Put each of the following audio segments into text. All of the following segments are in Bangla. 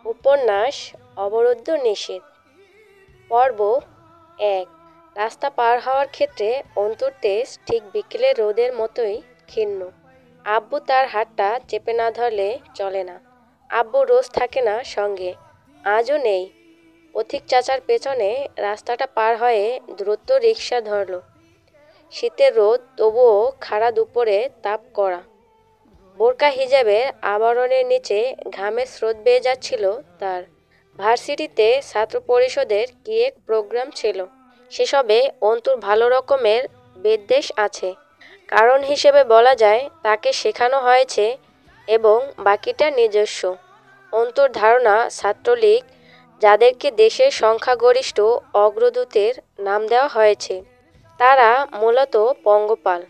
উপন্যাস অবরুদ্ধ নিষেধ পর্ব ১। রাস্তা পার হওয়ার ক্ষেত্রে অন্তুর তেজ ঠিক বিকেলের রোদের মতোই ক্ষীণ। আব্বু তার হাতটা চেপে না ধরলে চলে না। আব্বু রোজ থাকে না সঙ্গে, আজও নেই। পথিক চাচার পেছনে রাস্তাটা পার হয়ে দ্রুত রিকশা ধরল। শীতের রোদ তবুও খাড়া দুপুরে তাপ করা। বোরকা হিজাবের আবরণের নিচে ঘামের স্রোত বেয়ে যাচ্ছিল তার। ভার্সিটিতে ছাত্র পরিষদের কি এক প্রোগ্রাম ছিল, সেসবে অন্তুর ভালো রকমের বিদ্বেষ আছে। কারণ হিসেবে বলা যায় তাকে শেখানো হয়েছে এবং বাকিটা নিজস্ব। অন্তুর ধারণা ছাত্রলীগ, যাদেরকে দেশের সংখ্যাগরিষ্ঠ অগ্রদূতের নাম দেওয়া হয়েছে, তারা মূলত পঙ্গপাল।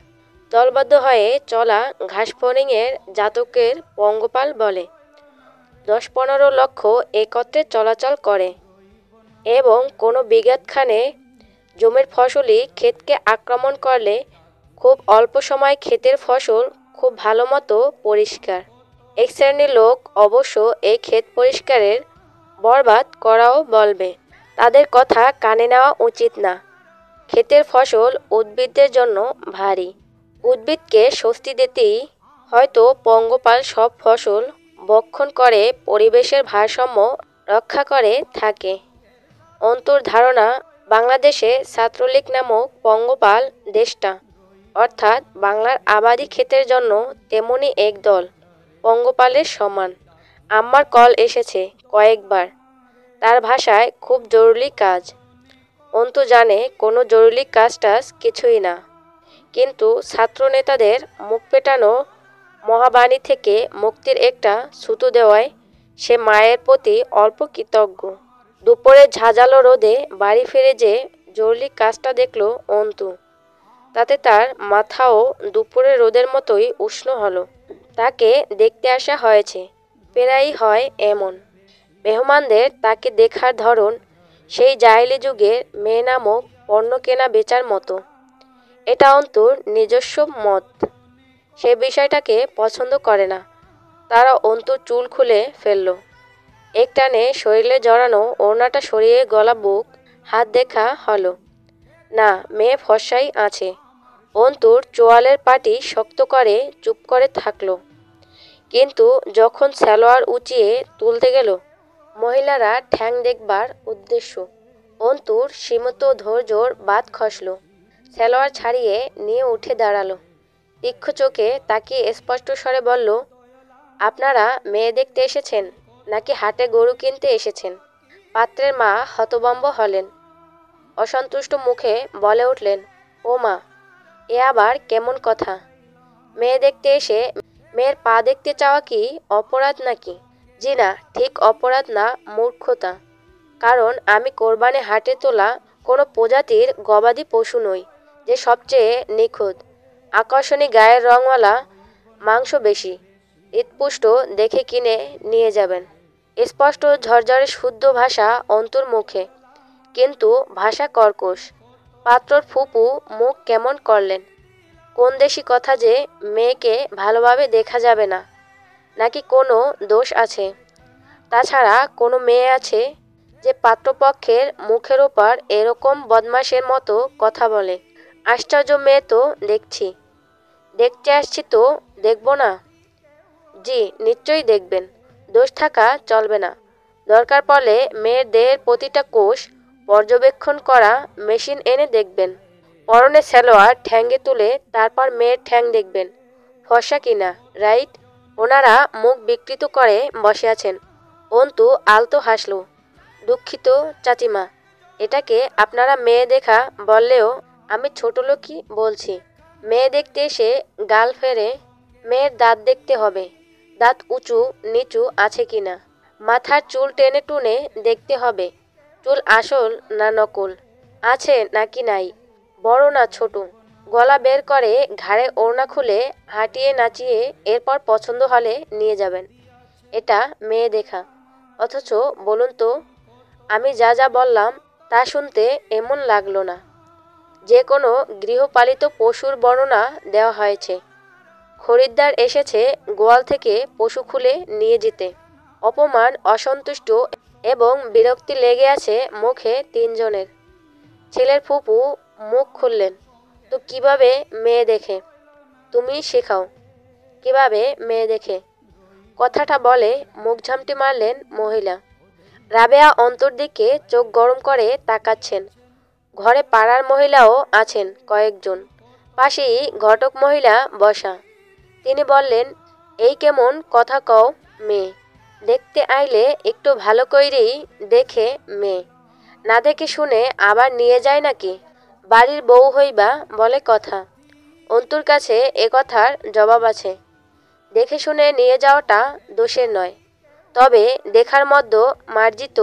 দলবদ্ধ হয়ে চলা ঘাসফড়িংয়ের জাতকের পঙ্গপাল বলে। ১০-১৫ লক্ষ একত্রে চলাচল করে এবং কোনো বিঘাতখানে জমির ফসলি ক্ষেতকে আক্রমণ করলে খুব অল্প সময় ক্ষেতের ফসল খুব ভালো মতো পরিষ্কার। এক শ্রেণীর লোক অবশ্য এই ক্ষেত পরিষ্কারের বরবাদ করাও বলবে। তাদের কথা কানে নেওয়া উচিত না। ক্ষেতের ফসল উদ্ভিদদের জন্য ভারী। উদ্ভিদকে স্বস্তি দিতেই হয়তো পঙ্গপাল সব ফসল ভক্ষণ করে পরিবেশের ভারসাম্য রক্ষা করে থাকে। অন্তুর ধারণা বাংলাদেশে ছাত্রলীগ নামক পঙ্গপাল দেশটা, অর্থাৎ বাংলার আবাদি ক্ষেতের জন্য তেমনি এক দল পঙ্গপালের সমান। আম্মার কল এসেছে কয়েকবার। তার ভাষায় খুব জরুরি কাজ। অন্তু জানে কোনো জরুরি কাজ টাজ কিছুই না, কিন্তু ছাত্র নেতাদের মুখ পেটানো মহাবাণী থেকে মুক্তির একটা ছুতো দেওয়ায় সে মায়ের প্রতি অল্প কৃতজ্ঞ। দুপুরে ঝাঁঝালো রোদে বাড়ি ফিরে যে জরুরি কাজটা দেখল অন্তু, তাতে তার মাথাও দুপুরের রোদের মতোই উষ্ণ হলো। তাকে দেখতে আসা হয়েছে, প্রায়ই হয় এমন। মেহমানদের তাকে দেখার ধরন সেই জাহেলি যুগের মেয়ে নামক পণ্য কেনা বেচার মতো। এটা অন্তুর নিজস্ব মত। সে বিষয়টাকে পছন্দ করে না। তারা অন্তুর চুল খুলে ফেলল। একটানে শরীরে জড়ানো ওড়নাটা সরিয়ে গলা বুক হাত দেখা হলো। না, মেয়ে ফর্সাই আছে। অন্তুর চোয়ালের পাটি শক্ত করে চুপ করে থাকলো। কিন্তু যখন সালোয়ার উঁচিয়ে তুলতে গেল, মহিলারা ঠ্যাং দেখবার উদ্দেশ্য, অন্তুর সীমিত ধৈর্যর বাঁধ খসল। সালোয়ার ছাড়িয়ে নিয়ে উঠে দাঁড়ালো। তীক্ষ্ণ চোখে তাকিয়ে স্পষ্ট স্বরে বলল, আপনারা মেয়ে দেখতে এসেছেন নাকি হাটে গরু কিনতে এসেছেন? পাত্রের মা হতভম্ব হলেন। অসন্তুষ্ট মুখে বলে উঠলেন, ও মা, এ আবার কেমন কথা? মেয়ে দেখতে এসে মেয়ের পা দেখতে চাওয়া কি অপরাধ নাকি? জি না, ঠিক অপরাধ না, মূর্খতা। কারণ আমি কোরবানি হাটে তোলা কোনো প্রজাতির গবাদি পশু নই যে সবচেয়ে নিখুঁত, আকর্ষণী গায়ের রঙওয়ালা, মাংস বেশি, হৃৎপুষ্ট দেখে কিনে নিয়ে যাবেন। স্পষ্ট ঝরঝরে শুদ্ধ ভাষা অন্তুর মুখে, কিন্তু ভাষা কর্কশ। পাত্রর ফুপু মুখ কেমন করলেন। কোন দেশি কথা যে মেয়েকে ভালোভাবে দেখা যাবে না, নাকি কোনো দোষ আছে? তাছাড়া কোনো মেয়ে আছে যে পাত্রপক্ষের মুখের ওপর এরকম বদমাশের মতো কথা বলে? আশ্চর্য মেয়ে তো দেখছি। দেখতে আসছি তো দেখব না? জি, নিশ্চয়ই দেখবেন। দোষ থাকা চলবে না। দরকার পড়লে মেয়ের দেহের প্রতিটা কোষ পর্যবেক্ষণ করা মেশিন এনে দেখবেন। পরনে সালোয়ার ঠ্যাঙ্গে তুলে তারপর মেয়ের ঠ্যাং দেখবেন, ফর্সা কিনা, রাইট? ওনারা মুখ বিকৃত করে বসে আছেন। অন্তু আলতো হাসল। দুঃখিত চাচিমা, এটাকে আপনারা মেয়ে দেখা বললেও আমি ছোটলোকই বলছি। মেয়ে দেখতে এসে গাল ফেরে। মেয়ের দাঁত দেখতে হবে। দাঁত উঁচু নিচু আছে কিনা, মাথার চুল টেনে টুনে দেখতে হবে। চুল আসল না নকল, আছে নাকি নাই, বড় না ছোট। গলা বের করে ঘাড়ে ওড়না খুলে হাঁটিয়ে নাচিয়ে এরপর পছন্দ হলে নিয়ে যাবেন। এটা মেয়ে দেখা। অথচ বলুন তো, আমি যা যা বললাম তা শুনতে এমন লাগলো না? যে কোনো গৃহপালিত পশুর বর্ণনা দেওয়া হয়েছে। খরিদ্দার এসেছে গোয়াল থেকে পশু খুলে নিয়ে যেতে। অপমান, অসন্তুষ্ট এবং বিরক্তি লেগে আছে মুখে তিনজনের। ছেলের ফুপু মুখ খুললেন, তো কিভাবে মেয়ে দেখে? তুমি শেখাও কিভাবে মেয়ে দেখে। কথাটা বলে মুখ ঝামটি মারলেন মহিলা। রাবেয়া অন্তর দিকে চোখ গরম করে তাকাচ্ছেন। ঘরে পাড়ার মহিলাও আছেন কয়েকজন। পাশেই ঘটক মহিলা বসা। তিনি বললেন, এই কেমন কথা কও মেয়ে? দেখতে আইলে একটু ভালো কইরেই দেখে মেয়ে, না দেখে শুনে আবার নিয়ে যায় নাকি? বাড়ির বউ হইবা বলে কথা। অন্তুর কাছে এ কথার জবাব আছে। দেখে শুনে নিয়ে যাওয়াটা দোষের নয়, তবে দেখার মধ্যে মার্জিত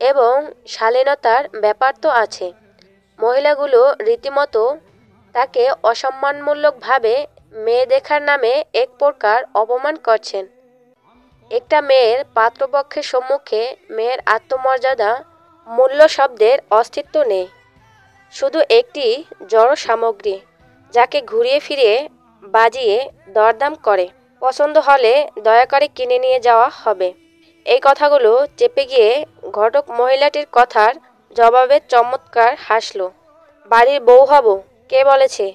এবং শালীনতার ব্যাপার তো আছে। মহিলাগুলো রীতিমতো তাকে অসম্মানমূলকভাবে মেয়ে দেখার নামে এক প্রকার অপমান করছেন। একটা মেয়ের পাত্রপক্ষের সম্মুখে মেয়ের আত্মমর্যাদা মূল্য শব্দের অস্তিত্ব নেই। শুধু একটি জড় সামগ্রী, যাকে ঘুরিয়ে ফিরিয়ে বাজিয়ে দরদাম করে পছন্দ হলে দয়া করে কিনে নিয়ে যাওয়া হবে। এই কথাগুলো চেপে গিয়ে ঘটক মহিলাটির কথার জবাবে চমৎকার হাসল। বাড়ির বউ হব কে বলেছে?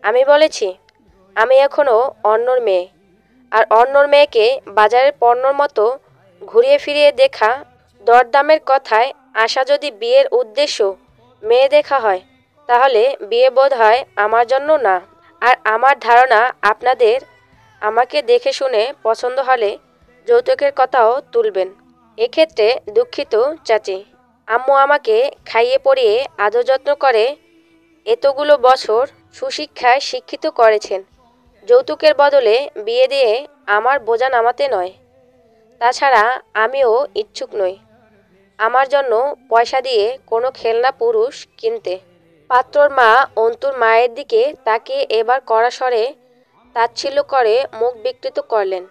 আমি বলেছি? আমি এখনো অন্যর মেয়ে, আর অন্যর মেয়েকে বাজারের পণ্যর মতো ঘুরিয়ে ফিরিয়ে দেখা, দরদামের কথায় আসা যদি বিয়ের উদ্দেশ্য মেয়ে দেখা হয়, তাহলে বিয়ে বোধ হয় আমার জন্য না। আর আমার ধারণা আপনাদের আমাকে দেখে শুনে পছন্দ হলে যৌতুকের কথাও তুলবেন। এক্ষেত্রে দুঃখিত চাচি, আম্মু আমাকে খাইয়ে পরিয়ে আদর যত্ন করে এতগুলো বছর সুশিক্ষায় শিক্ষিত করেছেন। যৌতুকের বদলে বিয়ে দিয়ে আমার বোঝা নামাতে নয়। তাছাড়া আমিও ইচ্ছুক নই আমার জন্য পয়সা দিয়ে কোনো খেলনা পুরুষ কিনতে। পাত্রর মা অন্তুর মায়ের দিকে তাকিয়ে এবার কড়া স্বরে তাচ্ছিল্য করে মুখ বিকৃত করলেন।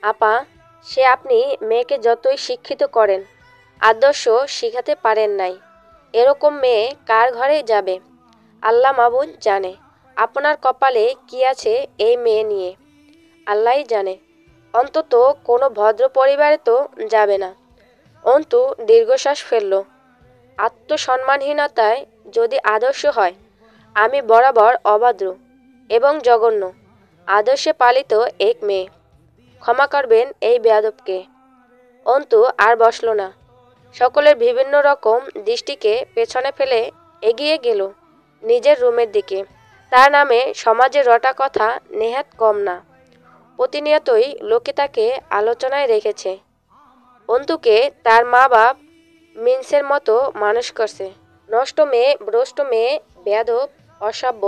আপা, সে আপনি মেয়েকে যতই শিক্ষিত করেন, আদর্শ শিখাতে পারেন নাই। এরকম মেয়ে কার ঘরে যাবে? আল্লাহ মাবুদ জানে আপনার কপালে কি আছে এই মেয়ে নিয়ে। আল্লাহই জানে। অন্তত কোনো ভদ্র পরিবারে তো যাবে না। অন্তু দীর্ঘশ্বাস ফেলল। আত্মসম্মানহীনতায় যদি আদর্শ হয়, আমি বরাবর অভদ্র এবং জঘন্য আদর্শে পালিত এক মেয়ে। ক্ষমা করবেন এই বেয়াদবকে। অন্তু আর বসল না। সকলের বিভিন্ন রকম দৃষ্টিকে পেছনে ফেলে এগিয়ে গেল নিজের রুমের দিকে। তার নামে সমাজে রটা কথা নেহাত কম না। প্রতিনিয়তই লোকে তাকে আলোচনায় রেখেছে। অন্তুকে তার মা বাপ মিন্সের মতো মানুষ করছে। নষ্ট মেয়ে, ভ্রষ্ট মেয়ে, বেয়াদব, অসভ্য,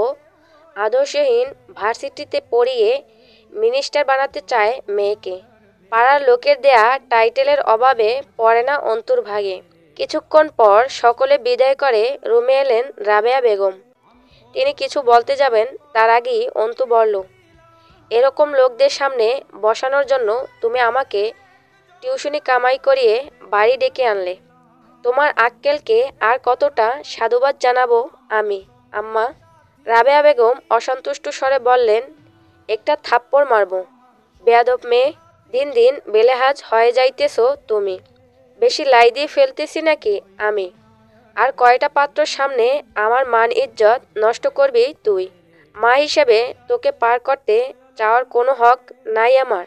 আদর্শহীন ভার্সিটিতে পড়িয়ে মিনিস্টার বানাতে চায় মেয়েকে। পাড়ার লোকের দেয়া টাইটেলের অভাবে পড়ে না অন্তুর ভাগে। কিছুক্ষণ পর সকলে বিদায় করে রুমে এলেন রাবেয়া বেগম। তিনি কিছু বলতে যাবেন তার আগেই অন্তু বলল, এরকম লোকদের সামনে বসানোর জন্য তুমি আমাকে টিউশনি কামাই করিয়ে বাড়ি ডেকে আনলে। তোমার আক্কেলকে আর কতটা সাধুবাদ জানাবো আমি, আম্মা? রাবেয়া বেগম অসন্তুষ্ট স্বরে বললেন, একটা থাপ্পড় মারব। বেয়াদব মেয়ে, দিন দিন বেলেহাজ হয়ে যাইতেছ তুমি। বেশি লাই দিয়ে ফেলতেছি নাকি আমি? আর কয়টা পাত্রর সামনে আমার মান ইজ্জত নষ্ট করবি তুই? মা হিসেবে তোকে পার করতে চাওয়ার কোনো হক নাই আমার।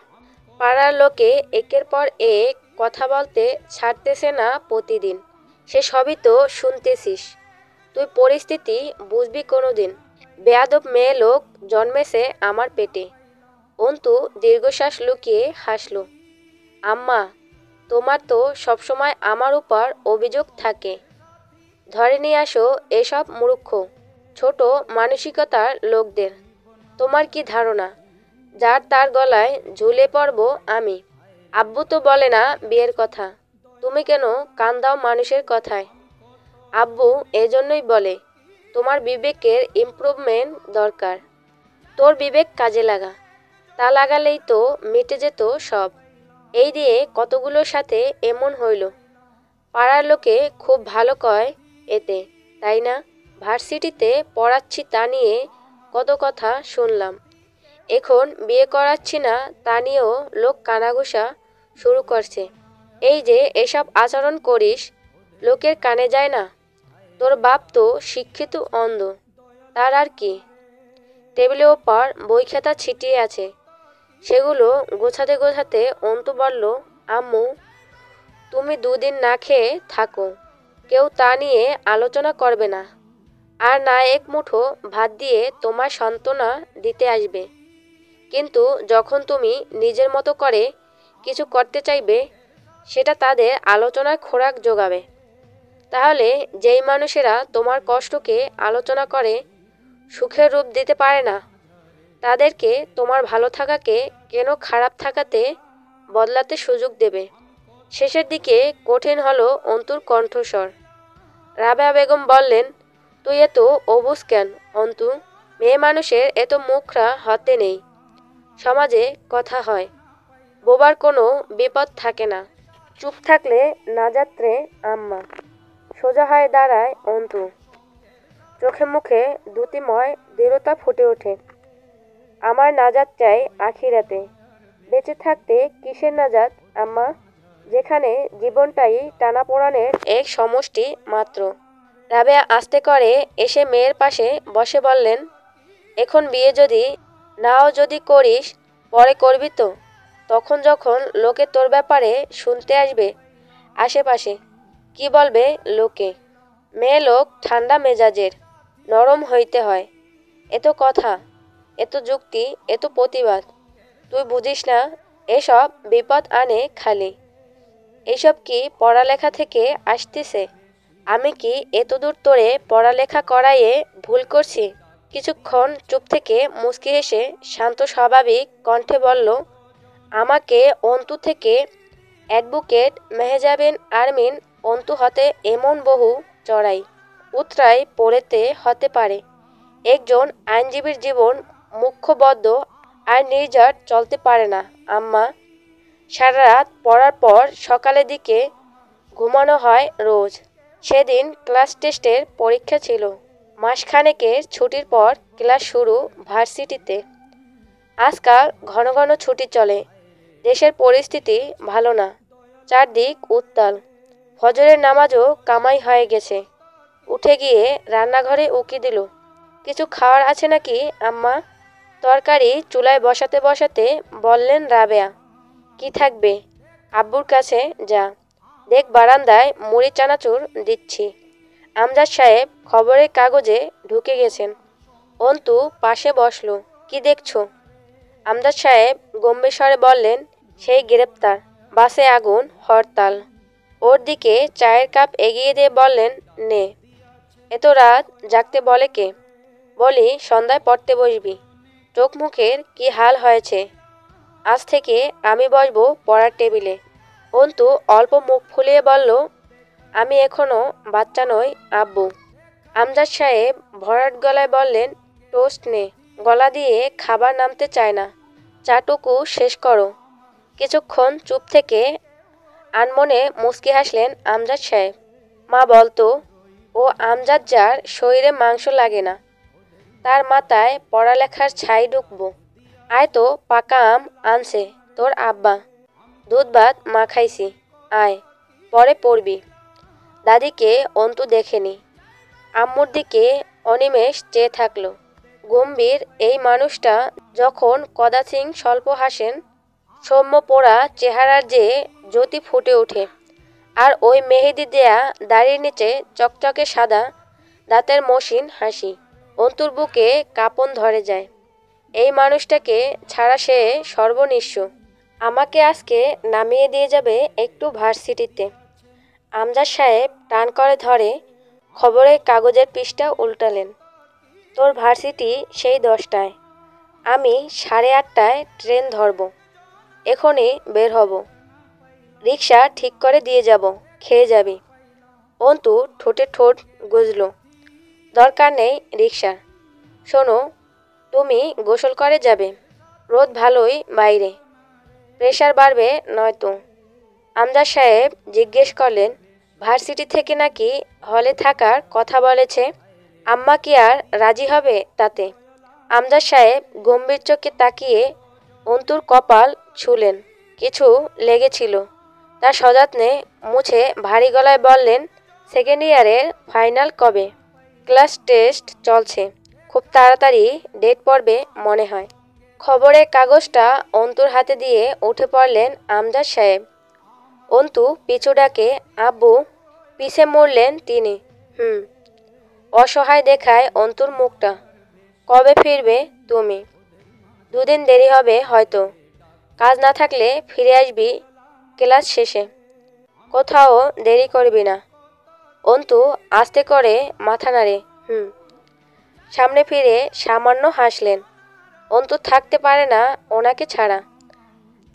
পাড়ার লোকে একের পর এক কথা বলতে ছাড়তেছে না প্রতিদিন। সে সবই তো শুনতেছিস। তুই পরিস্থিতি বুঝবি কোনো দিন। বেয়াদব মেয়ে লোক জন্মেছে আমার পেটে। অন্তু দীর্ঘশ্বাস লুকিয়ে হাসল। আম্মা, তোমার তো সবসময় আমার উপর অভিযোগ থাকে। ধরে নিয়ে আসো এসব মূর্খ ছোট মানসিকতার লোকদের। তোমার কি ধারণা যার তার গলায় ঝুলে পড়ব আমি? আব্বু তো বলে না বিয়ের কথা, তুমি কেন কান দাও মানুষের কথায়? আব্বু এজন্যই বলে তোমার বিবেকের ইমপ্রুভমেন্ট দরকার। তোর বিবেক কাজে লাগা, তা লাগালেই তো মিটে যেত সব। এই দিয়ে কতগুলোর সাথে এমন হইল। পাড়ার লোকে খুব ভালো কয় এতে, তাই না? ভার্সিটিতে পড়াচ্ছি তা নিয়ে কত কথা শুনলাম। এখন বিয়ে করাচ্ছি না তা নিয়েও লোক কানাঘুষা শুরু করছে। এই যে এসব আচরণ করিস, লোকের কানে যায় না? তোর বাপ তো শিক্ষিত অন্ধ, তার আর কি? টেবিলের ওপর বই খাতা ছিটিয়ে আছে, সেগুলো গোছাতে গোছাতে অন্তু বলল, আম্মু, তুমি 2 দিন না খেয়ে থাকো, কেউ তা নিয়ে আলোচনা করবে না। আর না এক মুঠো ভাত দিয়ে তোমার সান্ত্বনা দিতে আসবে। কিন্তু যখন তুমি নিজের মতো করে কিছু করতে চাইবে, সেটা তাদের আলোচনার খোরাক যোগাবে। তাহলে যেই মানুষেরা তোমার কষ্টকে আলোচনা করে সুখের রূপ দিতে পারে না, তাদেরকে তোমার ভালো থাকাকে কেন খারাপ থাকাতে বদলাতে সুযোগ দেবে? শেষের দিকে কঠিন হলো অন্তুর কণ্ঠস্বর। রাবেয়া বেগম বললেন, তুই এত অবুঝ কেন অন্তু? মেয়ে মানুষের এত মুখরা হতে নেই। সমাজে কথা হয়, বোবার কোনো বিপদ থাকে না। চুপ থাকলে না যাত্রে আম্মা। সোজা হয়ে দাঁড়ায় অন্তু, চোখে মুখে দ্যুতিময় দৃঢ়তা ফুটে ওঠে। আমার নাজাত চাই আখিরাতে। বেঁচে থাকতে কিসের নাজাত আম্মা, যেখানে জীবনটাই টানাপোড়ানের এক সমষ্টি মাত্র। রাবেয়া আস্তে করে এসে মেয়ের পাশে বসে বললেন, এখন বিয়ে যদি করিস, পরে করবি তো? তখন যখন লোকে তোর ব্যাপারে শুনতে আসবে আশেপাশে, কি বলবে লোকে? মেয়ে লোক ঠান্ডা মেজাজের, নরম হইতে হয়। এত কথা, এত যুক্তি, এত প্রতিবাদ, তুই বুঝিস না? এসব বিপদ আনে খালি। এইসব কি পড়ালেখা থেকে আসতেছে? আমি কি এতদূর তোরে পড়ালেখা করাইয়ে ভুল করছি? কিছুক্ষণ চুপ থেকে মুচকি হেসে শান্ত স্বাভাবিক কণ্ঠে বলল, আমাকে অন্তু থেকে অ্যাডভোকেট মেহজাবিন আরমিন অন্তু হতে এমন বহু চড়াই উতরাই পড়েতে হতে পারে। একজন আইনজীবীর জীবন মুখ্যবদ্ধ আর নির্ঝর চলতে পারে না আম্মা। সারা রাত পড়ার পর সকালের দিকে ঘুমানো হয় রোজ। সেদিন ক্লাস টেস্টের পরীক্ষা ছিল। মাসখানেকের ছুটির পর ক্লাস শুরু ভার্সিটিতে। আজকাল ঘন ঘন ছুটি চলে। দেশের পরিস্থিতি ভালো না, চারদিক উত্তাল। ফজরের নামাজও কামাই হয়ে গেছে। উঠে গিয়ে রান্নাঘরে উকি দিল, কিছু খাওয়ার আছে নাকি আম্মা? তরকারি চুলায় বসাতে বসাতে বললেন রাবেয়া, কি থাকবে? আব্বুর কাছে যা, দেখ বারান্দায় মুড়ি চানাচুর দিচ্ছি। আমজাদ সাহেব খবরের কাগজে ঢুকে গেছেন। অন্তু পাশে বসলো। কি দেখছো? আমজাদ সাহেব গম্ভীর স্বরে বললেন, সেই গ্রেপ্তার, বাসে আগুন, হরতাল। ওর দিকে চায়ের কাপ এগিয়ে দিয়ে বললেন, নে। এত রাত জাগতে বলে কে? বলি সন্ধ্যায় পড়তে বসবি। চোখ মুখের কি হাল হয়েছে। আজ থেকে আমি বসবো পড়ার টেবিলে। অন্তু অল্প মুখ ফুলিয়ে বলল, আমি এখনো বাচ্চা নই আব্বু। আমজাদ সাহেব ভরাট গলায় বললেন, টোস্ট নে। গলা দিয়ে খাবার নামতে চায় না। চাটুকু শেষ করো। কিছুক্ষণ চুপ থেকে আনমনে মুচকি হাসলেন আমজাদ সাহেব। মা বলতো, ও আমজাদ যার শরীরে মাংস লাগে না, তার মাথায় পড়ালেখার ছাই ঢুকবো। আয় তো, পাকা আম আনছে তোর আব্বা, দুধ ভাত মাখাইছি, আয়, পরে পড়বি। দাদিকে অন্তু দেখেনি। আম্মুর দিকে অনিমেষ চেয়ে থাকলো। গম্ভীর এই মানুষটা যখন কদাচিৎ স্বল্প হাসেন, সৌম্য পোড়া চেহারার যে জ্যোতি ফুটে ওঠে, আর ওই মেহেদি দেয়া দাড়ির নিচে চকচকে সাদা দাঁতের মসৃণ হাসি, অন্তুর বুকে কাঁপন ধরে যায়। এই মানুষটাকে ছাড়া সে সর্বনিঃস্ব। আমাকে আজকে নামিয়ে দিয়ে যাবে একটু ভার্সিটিতে। আমজাদ সাহেব টান করে ধরে খবরের কাগজের পৃষ্ঠা উল্টালেন। তোর ভার্সিটি সেই 10টায়, আমি 8:30টায় ট্রেন ধরব। এখনই বের হব। রিক্সা ঠিক করে দিয়ে যাব, খেয়ে যাবি। অন্তু ঠোঁটে ঠোঁট গুজল। দরকার নেই রিক্সার। শোনো, তুমি গোসল করে যাবে। রোদ ভালোই বাইরে, প্রেশার বাড়বে নয়তো। আমজাদ সাহেব জিজ্ঞেস করলেন, ভার্সিটি থেকে নাকি হলে থাকার কথা বলেছে? আম্মা কি আর রাজি হবে তাতে? আমজাদ সাহেব গম্ভীর চোখে তাকিয়ে অন্তুর কপাল ছুলেন। কিছু লেগেছিল, তার সযত্নে মুছে ভারী গলায় বললেন, সেকেন্ড ইয়ারের ফাইনাল কবে? ক্লাস টেস্ট চলছে, খুব তাড়াতাড়ি ডেট পড়বে মনে হয়। খবরের কাগজটা অন্তুর হাতে দিয়ে উঠে পড়লেন আমজাদ সাহেব। অন্তু পিছু ডাকে, আব্বু। পিছে মুড়লেন তিনি। অসহায় দেখায় অন্তুর মুখটা। কবে ফিরবে তুমি? 2 দিন দেরি হবে হয়তো। কাজ না থাকলে ফিরে আসবি ক্লাস শেষে। কোথাও দেরি করবি না। অন্তু আস্তে করে মাথা নাড়ে। সামনে ফিরে সামান্য হাসলেন। অন্তু থাকতে পারে না ওনাকে ছাড়া।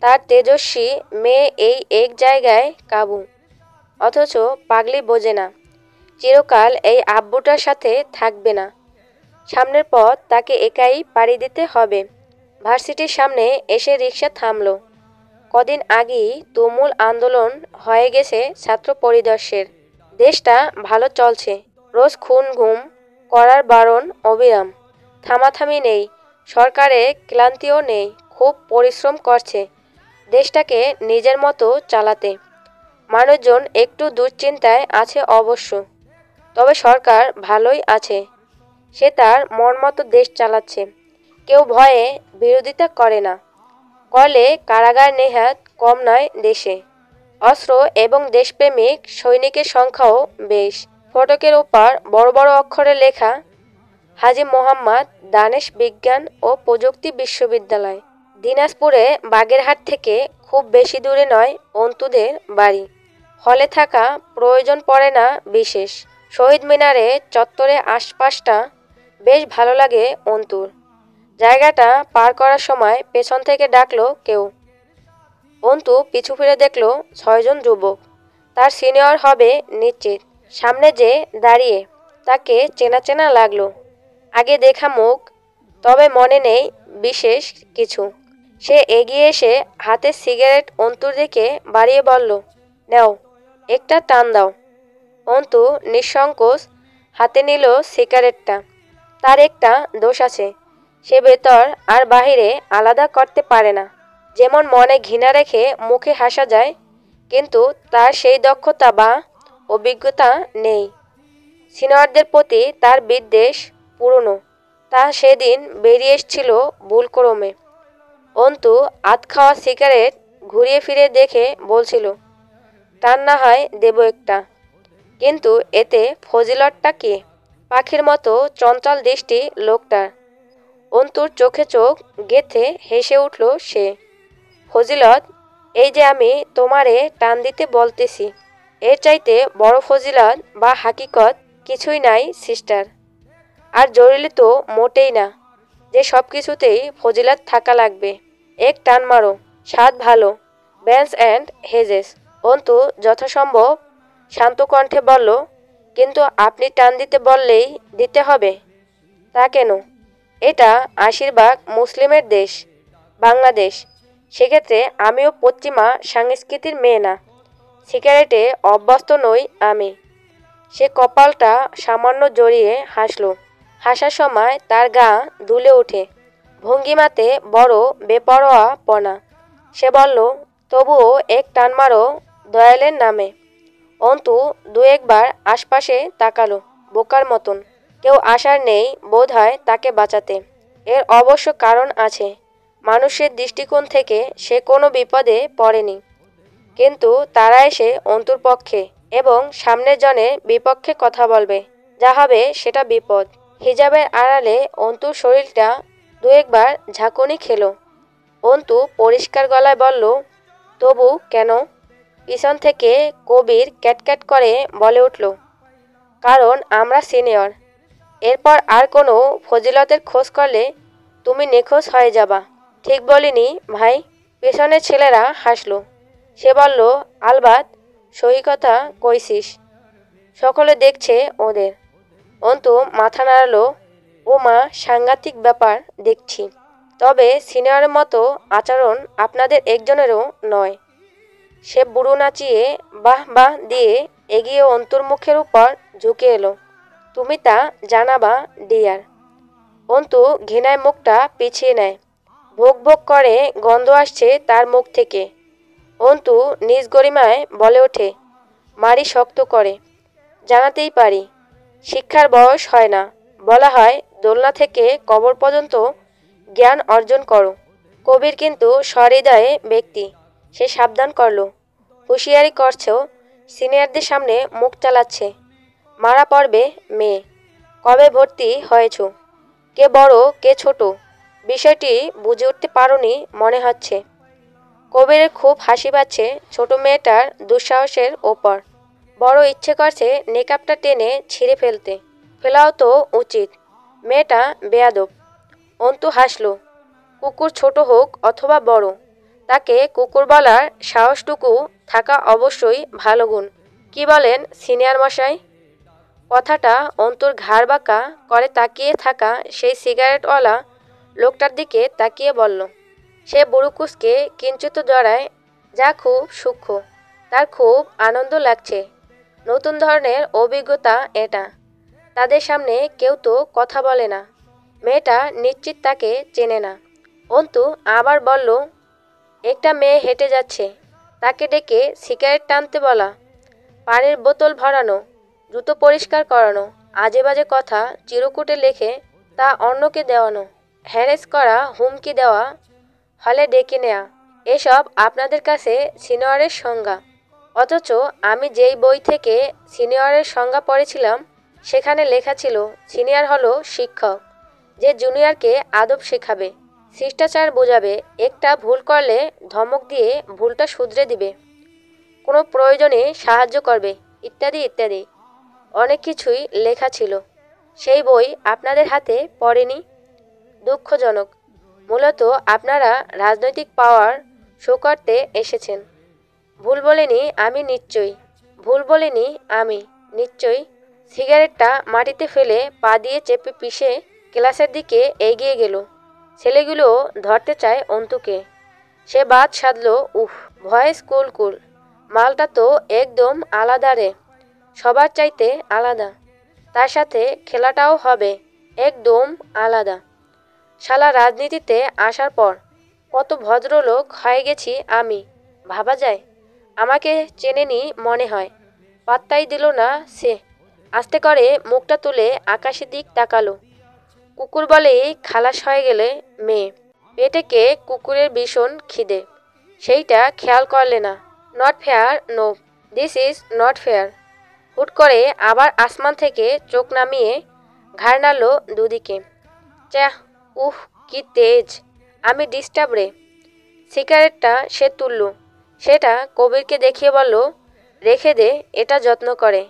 তার তেজস্বী মেয়ে এই এক জায়গায় কাবু, অথচ পাগলি বোঝে না, চিরকাল এই আব্বুটার সাথে থাকবে না। সামনের পথ তাকে একাই পাড়ি দিতে হবে। ভার্সিটির সামনে এসে রিকশা থামল। কদিন আগেই তুমুল আন্দোলন হয়ে গেছে ছাত্র পরিদর্শের। দেশটা ভালো চলছে, রোজ খুন গুম করার বারণ অবিরাম। থামাথামি নেই, সরকারের ক্লান্তিও নেই। খুব পরিশ্রম করছে দেশটাকে নিজের মতো চালাতে। মানুষজন একটু দুশ্চিন্তায় আছে অবশ্য, তবে সরকার ভালোই আছে। সে তার মন মতো দেশ চালাচ্ছে। কেউ ভয়ে বিরোধিতা করে না। করলে কারাগার নেহাত কম নয় দেশে। অস্ত্র এবং দেশপ্রেমিক সৈনিকের সংখ্যাও বেশ। ফটকের ওপর বড় বড় অক্ষরে লেখা, হাজী মোহাম্মদ দানেশ বিজ্ঞান ও প্রযুক্তি বিশ্ববিদ্যালয়। দিনাজপুরে বাগেরহাট থেকে খুব বেশি দূরে নয় অন্তুদের বাড়ি। হলে থাকা প্রয়োজন পড়ে না বিশেষ। শহীদ মিনারে চত্বরে আশপাশটা বেশ ভালো লাগে অন্তুর। জায়গাটা পার করার সময় পেছন থেকে ডাকলো কেউ। অন্তু পিছু ফিরে দেখল 6 জন যুবক। তার সিনিয়র হবে নিশ্চিত। সামনে যে দাঁড়িয়ে তাকে চেনা চেনা লাগলো। আগে দেখা মুখ, তবে মনে নেই বিশেষ কিছু। সে এগিয়ে এসে হাতে সিগারেট অন্তুর দিকে বাড়িয়ে বলল, নাও, একটা টান দাও। অন্তু নিঃসংকোচ হাতে নিল সিগারেটটা। তার একটা দোষ আছে, সে ভেতর আর বাহিরে আলাদা করতে পারে না। যেমন মনে ঘৃণা রেখে মুখে হাসা যায়, কিন্তু তার সেই দক্ষতা বা অভিজ্ঞতা নেই। সিনিয়রদের প্রতি তার বিদ্বেষ পুরনো। তা সেদিন বেরিয়ে এসেছিল ভুলক্রমে। অন্তু আধ খাওয়া সিগারেট ঘুরিয়ে ফিরে দেখে বলছিল, টান না হয় দেব একটা, কিন্তু এতে ফজিলতটা কি? পাখির মতো চঞ্চল দৃষ্টি লোকটার। অন্তুর চোখে চোখ গেঁথে হেসে উঠল সে। ফজিলত? এই যে আমি তোমারে টান দিতে বলতেছি, এর চাইতে বড় ফজিলত বা হাকিকত কিছুই নাই সিস্টার। আর জরুরি তো মোটেই না যে সব কিছুতেই ফজিলত থাকা লাগবে। এক টান মারো, স্বাদ ভালো। Bench and Hedges. অন্তু যথাসম্ভব শান্ত কণ্ঠে বলল, কিন্তু আপনি টান দিতে বললেই দিতে হবে। তা কেন? এটা আশীর্বাদ মুসলিমের দেশ, বাংলাদেশ। সেক্ষেত্রে আমিও পশ্চিমা সংস্কৃতির মেয়ে না। সিগারেটে অভ্যস্ত নই আমি। সে কপালটা সামান্য জড়িয়ে হাসল। হাসার সময় তার গা দুলে ওঠে। ভঙ্গিমাতে বড় বেপরোয়াপনা। সে বলল, তবুও এক টান মারো দয়ালের নামে। অন্তু 2 একবার আশপাশে তাকালো বোকার মতন। কেউ আসার নেই বোধহয় তাকে বাঁচাতে। এর অবশ্য কারণ আছে। মানুষের দৃষ্টিকোণ থেকে সে কোনো বিপদে পড়েনি, কিন্তু তারা এসে অন্তুর পক্ষে এবং সামনের জনের বিপক্ষে কথা বলবে। যা হবে সেটা বিপদ। হিজাবের আড়ালে অন্তুর শরীরটা 2 একবার ঝাঁকুনি খেল। অন্তু পরিষ্কার গলায় বলল, তবু কেন? পিছন থেকে কবির ক্যাটক্যাট করে বলে উঠল, কারণ আমরা সিনিয়র। এরপর আর কোনো ফজিলতের খোঁজ করলে তুমি নিখোঁজ হয়ে যাবা। ঠিক বলিনি ভাই? পেছনের ছেলেরা হাসল। সে বলল, আলবাত সহি কথা কইছিস। সকলে দেখছে ওদের। অন্তু মাথা নাড়ালো। ও মা, সাংঘাতিক ব্যাপার দেখছি। তবে সিনিয়রের মতো আচরণ আপনাদের একজনেরও নয়। সে বুড়ো নাচিয়ে বাহ বাহ দিয়ে এগিয়ে অন্তুর মুখের উপর ঝুঁকে এলো। তুমি তা জানাবা ডিয়ার। অন্তু ঘৃণায় মুখটা পিছিয়ে নেয়। ভোগ ভোগ করে গন্ধ আসছে তার মুখ থেকে। অন্তু নিজ গরিমায় বলে ওঠে, মারি শক্ত করে। জানাতেই পারি, শিক্ষার বয়স হয় না, বলা হয় দোলনা থেকে কবর পর্যন্ত জ্ঞান অর্জন করো। কবির কিন্তু সহৃদয়ে ব্যক্তি, সে সাবধান করলো, হুঁশিয়ারি করছেও, সিনিয়রদের সামনে মুখ চালাচ্ছে। মারা পড়বে মেয়ে, কবে ভর্তি হয়েছ, কে বড় কে ছোট, বিষয়টি বুঝে উঠতে পারোনি মনে হচ্ছে। কবিরের খুব হাসি পাচ্ছে ছোট মেয়েটার দুঃসাহসের ওপর। বড় ইচ্ছে করছে নেকাবটা টেনে ছিঁড়ে ফেলতে, ফেলাও তো উচিত। মেয়েটা বেয়াদব। অন্তু হাসল। কুকুর ছোট হোক অথবা বড়, তাকে কুকুর বলার সাহসটুকু থাকা অবশ্যই ভালো গুণ। কি বলেন সিনিয়র মশাই? কথাটা অন্তুর ঘাড় বাঁকা করে তাকিয়ে থাকা সেই সিগারেটওয়ালা লোকটার দিকে তাকিয়ে বলল। সে বুড়ুকুসকে কিঞ্চিত জড়ায়, যা খুব সূক্ষ্ম। তার খুব আনন্দ লাগছে। নতুন ধরনের অভিজ্ঞতা এটা। তাদের সামনে কেউ তো কথা বলে না। মেয়েটা নিশ্চিত তাকে চেনে না। অন্তু আবার বলল, একটা মেয়ে হেঁটে যাচ্ছে, তাকে ডেকে সিগারেট টানতে বলা, পানির বোতল ভরানো, জুতো পরিষ্কার করানো, আজে বাজে কথা চিরকুটে লেখে তা অন্যকে দেওয়ানো, হ্যারেস করা, হুমকি দেওয়া, হলে ডেকে নেয়া, এসব আপনাদের কাছে সিনিয়রের সংজ্ঞা। অথচ আমি যেই বই থেকে সিনিয়রের সংজ্ঞা পড়েছিলাম সেখানে লেখা ছিল সিনিয়র হলো শিক্ষক, যে জুনিয়রকে আদব শেখাবে, শিষ্টাচার বোঝাবে, একটা ভুল করলে ধমক দিয়ে ভুলটা শুধরে দিবে, কোনো প্রয়োজনে সাহায্য করবে, ইত্যাদি ইত্যাদি। অনেক কিছুই লেখা ছিল। সেই বই আপনাদের হাতে পড়েনি। দুঃখজনক। মূলত আপনারা রাজনৈতিক পাওয়ার শো করতে এসেছেন। ভুল বলিনি আমি নিশ্চয়ই, ভুল বলিনি আমি নিশ্চয়ই। সিগারেটটা মাটিতে ফেলে পা দিয়ে চেপে পিষে ক্লাসের দিকে এগিয়ে গেল। ছেলেগুলো ধরতে চায় অন্তুকে। সে বাদ সাধল, উফ, ভয়েস কুল কুল, মালটা তো একদম আলাদা রে, সবার চাইতে আলাদা। তার সাথে খেলাটাও হবে একদম আলাদা। শালা রাজনীতিতে আসার পর কত ভদ্রলোক হয়ে গেছি আমি, ভাবা যায়? আমাকে চেনেনি মনে হয়। পাত্তাই দিল না সে। আস্তে করে মুখটা তুলে আকাশের দিক তাকালো। কুকুর বলেই খালাস হয়ে গেলে মেয়ে। পেটে কে কুকুরের ভীষণ খিদে, সেইটা খেয়াল করলে না। Not fair, no, this is not fair. হুট করে আবার আসমান থেকে চোখ নামিয়ে ঘাড় নাড়ল দুদিকে। চ্যাহ, উহ, কি তেজ! আমি ডিস্টার্ব রে। সিগারেটটা সে তুলল। সেটা কবিরকে দেখিয়ে বলল, রেখে দে, এটা যত্ন করে।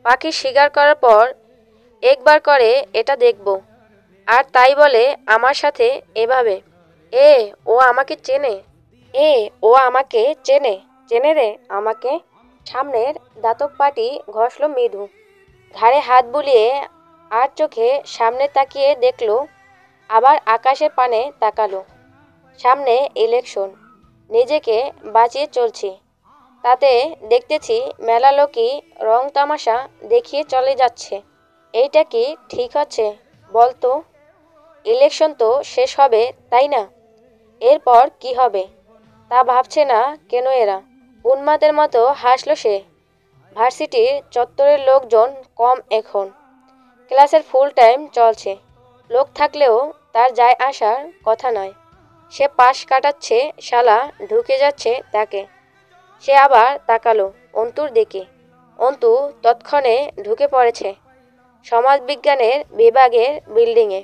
পাখি শিকার করার পর একবার করে এটা দেখব, আর তাই বলে আমার সাথে এভাবে। এ ও আমাকে চেনে, এ ও আমাকে চেনে, চেনে রে আমাকে। সামনের দাতক পাটি ঘষল মৃদু। ঘাড়ে হাত বুলিয়ে আর চোখে সামনে তাকিয়ে দেখল, আবার আকাশের পানে তাকালো। সামনে ইলেকশন, নিজেকে বাঁচিয়ে চলছি, তাতে দেখতেছি মেলা লোকই রং তামাশা দেখিয়ে চলে যাচ্ছে। এইটা কি ঠিক হচ্ছে বলতো? ইলেকশন তো শেষ হবে, তাই না? এরপর কি হবে তা ভাবছে না কেন এরা? উন্মাদের মতো হাসল সে। ভার্সিটির চত্বরের লোকজন কম এখন। ক্লাসের ফুল টাইম চলছে। লোক থাকলেও তার যায় আসার কথা নয়। সে পাশ কাটাচ্ছে, শালা ঢুকে যাচ্ছে তাকে। সে আবার তাকালো অন্তুর দিকে। অন্তু তৎক্ষণে ঢুকে পড়েছে সমাজবিজ্ঞানের বিভাগের বিল্ডিংয়ে।